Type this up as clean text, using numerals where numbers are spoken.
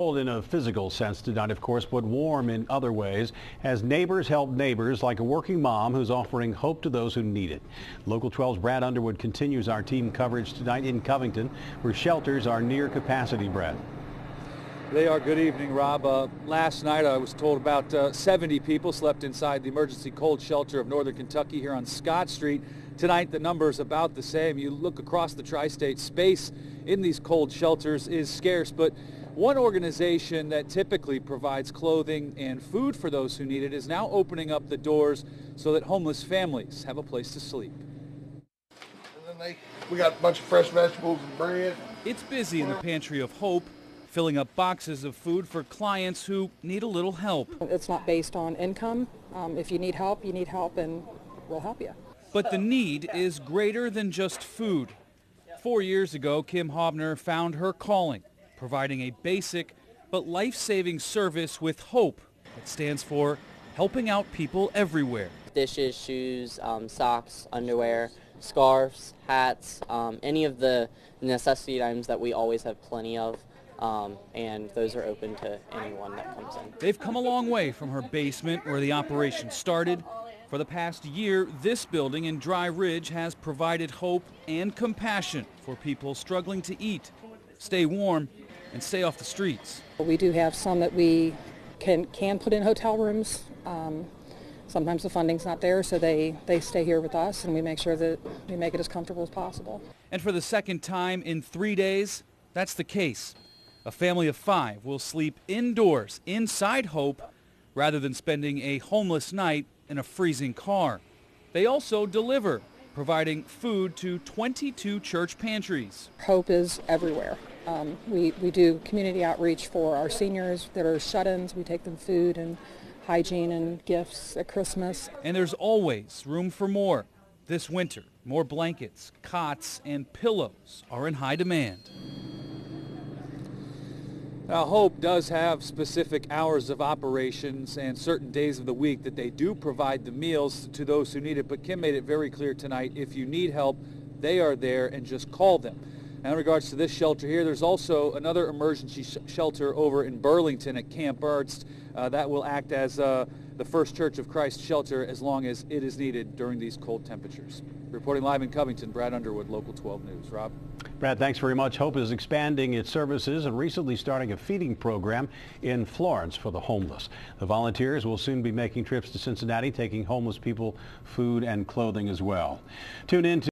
Cold in a physical sense tonight, of course, but warm in other ways as neighbors help neighbors, like a working mom who's offering hope to those who need it. Local 12's Brad Underwood continues our team coverage tonight in Covington, where shelters are near capacity. Brad. They are. Good evening, Rob. Last night I was told about 70 people slept inside the emergency cold shelter of northern Kentucky here on Scott Street. Tonight the number is about the same. You look across the tri-state, space in these cold shelters is scarce, but one organization that typically provides clothing and food for those who need it is now opening up the doors so that homeless families have a place to sleep. And then we got a bunch of fresh vegetables and bread. It's busy in the pantry of Hope, filling up boxes of food for clients who need a little help. It's not based on income. If you need help, and we'll help you. But the need is greater than just food. 4 years ago, Kim Hobner found her calling, providing a basic but life-saving service with HOPE. It stands for helping out people everywhere. Dishes, shoes, socks, underwear, scarves, hats, any of the necessity items that we always have plenty of. And those are open to anyone that comes in. They've come a long way from her basement where the operation started. For the past year, this building in Dry Ridge has provided hope and compassion for people struggling to eat, stay warm, and stay off the streets. We do have some that we can put in hotel rooms. Sometimes the funding's not there, so they stay here with us, and we make sure that we make it as comfortable as possible. And for the second time in 3 days, that's the case. A family of 5 will sleep indoors inside Hope rather than spending a homeless night in a freezing car. They also deliver, providing food to 22 church pantries. Hope is everywhere. We do community outreach for our seniors that are shut-ins. We take them food and hygiene and gifts at Christmas. And there's always room for more. This winter, more blankets, cots, and pillows are in high demand. Now, Hope does have specific hours of operations and certain days of the week that they do provide the meals to those who need it. But Kim made it very clear tonight, if you need help, they are there, and just call them. Now, in regards to this shelter here, there's also another emergency shelter over in Burlington at Camp Ernst that will act as the First Church of Christ shelter as long as it is needed during these cold temperatures. Reporting live in Covington, Brad Underwood, Local 12 News. Rob? Brad, thanks very much. Hope is expanding its services and recently starting a feeding program in Florence for the homeless. The volunteers will soon be making trips to Cincinnati, taking homeless people food and clothing as well. Tune in to